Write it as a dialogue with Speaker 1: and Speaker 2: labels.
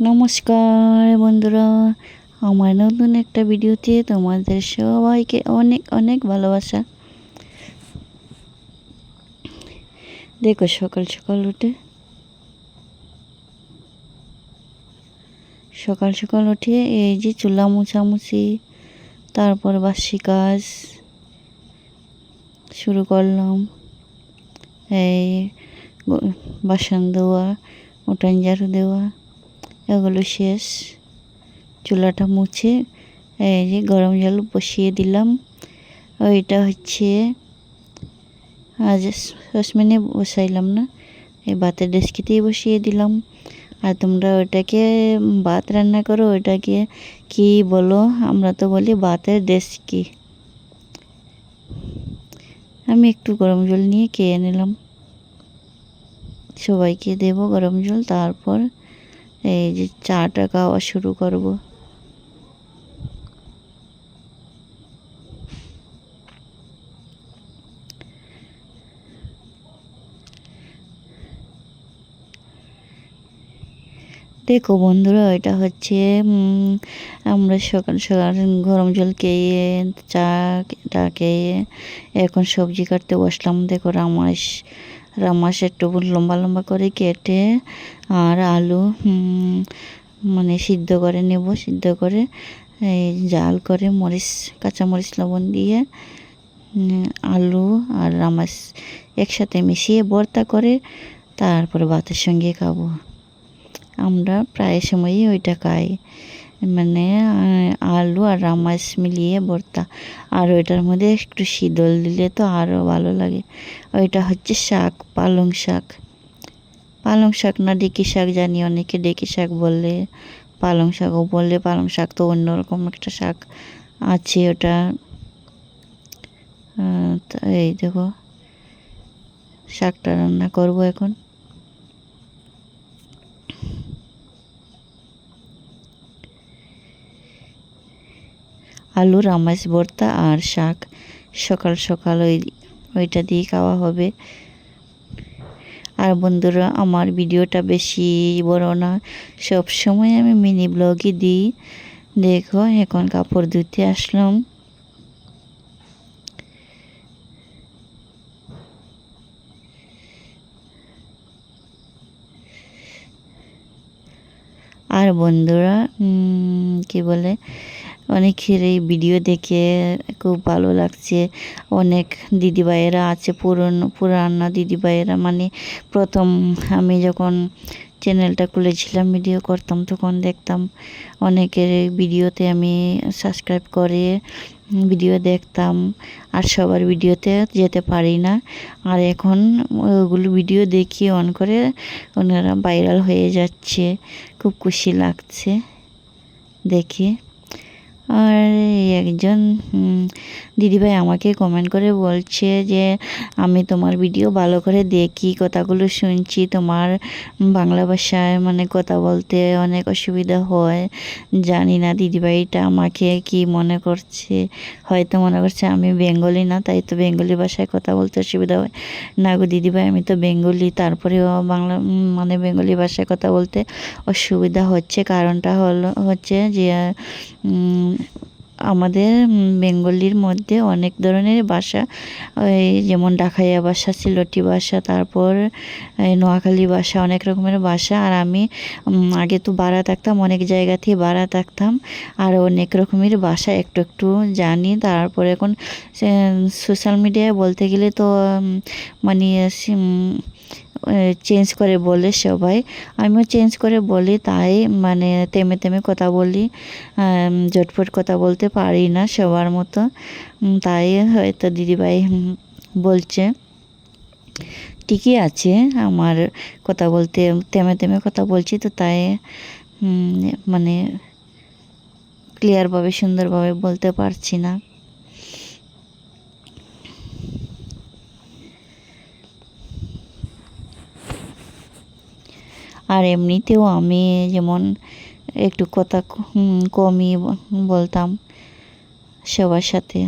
Speaker 1: নমস্কার বন্ধুরা, আমার নতুন একটা ভিডিওতে তোমাদের সবাইকে অনেক অনেক ভালোবাসা। দেখো সকাল সকাল উঠে এই যে চুলা মুছামুছি, তারপর বাসি কাজ শুরু করলাম। এই বাসন দেওয়া, উঠান ঝাড়ু দেওয়া, এগুলো শেষ। চুলাটা মুছে এই যে গরম জল বসিয়ে দিলাম। ওইটা হচ্ছে আজ সসপ্যানে বসাইলাম না, এই ভাতের ডেস্কিতেই বসিয়ে দিলাম। আর তোমরা ওইটাকে ভাত রান্না করো, ওইটাকে কি বলো? আমরা তো বলি ভাতের ডেস্কি। আমি একটু গরম জল নিয়ে খেয়ে নিলাম, সবাইকে দেব গরম জল। তারপর এই যে চাটা খাওয়া শুরু করব। দেখো বন্ধুরা, এটা হচ্ছে আমরা সকাল সকাল গরম জল খেয়ে চা খেয়ে এখন সবজি কাটতে বসলাম। দেখো রামাস একটু লম্বা লম্বা করে কেটে আর আলু মানে সিদ্ধ করে নেব। সিদ্ধ করে এই জাল করে কাঁচা মরিচ লবণ দিয়ে আলু আর রামাস একসাথে মিশিয়ে ভর্তা করে তারপরে ভাতের সঙ্গে খাবো। আমরা প্রায় সময়ই ওইটা খাই, মানে আলু আর রামাস মিলিয়ে ভর্তা। আর ওইটার মধ্যে একটু শীতল দিলে তো আরও ভালো লাগে। ওইটা হচ্ছে শাক, পালং শাক। পালং শাক না ডেকি শাক জানি, অনেকে ডেকি শাক বলে, পালং শাকও বললে। পালং শাক তো অন্যরকম একটা শাক আছে ওটা। এই দেখো শাকটা রান্না করব এখন। আলু রামাস ভর্তা আর শাক সকাল সকাল ওইটা দিয়ে খাওয়া হবে। আর বন্ধুরা, আমার ভিডিওটা বেশি বড় না, সব সময় আমি মিনি ব্লগই দিই। দেখো এখন কাপড় ধুতে আসলাম। আর বন্ধুরা কি বলে, অনেকের এই ভিডিও দেখে খুব ভালো লাগছে। অনেক দিদিভাইয়েরা আছে, পুরানা দিদিভাইয়েরা, মানে প্রথম আমি যখন চ্যানেলটা খুলেছিলাম ভিডিও করতাম তখন দেখতাম অনেকের ভিডিওতে আমি সাবস্ক্রাইব করে ভিডিও দেখতাম। আর সবার ভিডিওতে যেতে পারি না, আর এখন ওগুলো ভিডিও দেখি অন করে ওনারা ভাইরাল হয়ে যাচ্ছে। খুব খুশি লাগছে দেখে। আর একজন দিদিভাই আমাকে কমেন্ট করে বলছে যে আমি তোমার ভিডিও ভালো করে দেখি, কথাগুলো শুনছি, তোমার বাংলা ভাষায় মানে কথা বলতে অনেক অসুবিধা হয়। জানি না দিদিভাইটা আমাকে কি মনে করছে, হয়তো মনে করছে আমি বেঙ্গলি না, তাই তো বেঙ্গলি ভাষায় কথা বলতে অসুবিধা হয়। না গো দিদিভাই, আমি তো বেঙ্গলি, তারপরেও বাংলা মানে বেঙ্গলি ভাষায় কথা বলতে অসুবিধা হচ্ছে। কারণটা হচ্ছে যে আমাদের বেঙ্গলির মধ্যে অনেক ধরনের ভাষা, ওই যেমন ডাকাইয়া ভাষা, সিলটি ভাষা, তারপর নোয়াখালী ভাষা, অনেক রকমের ভাষা। আর আমি আগে তো ভাড়া থাকতাম, অনেক জায়গাতেই ভাড়া থাকতাম, আর অনেক রকমের ভাষা একটু একটু জানি। তারপর এখন সোশ্যাল মিডিয়ায় বলতে গেলে তো মানে চেঞ্জ করে বলে সবাই, আমিও চেঞ্জ করে বলি। তাই মানে থেমে থেমে কথা বলি, ঝটফট কথা বলতে পারি না সবার মতো। তাই হয়তো দিদিভাই বলছে ঠিকই আছে, আমার কথা বলতে থেমে থেমে কথা বলছি তো, তাই মানে ক্লিয়ারভাবে সুন্দরভাবে বলতে পারছি না। আর এমনিতেও আমি যেমন একটু কথা কমই বলতাম সবার সাথে,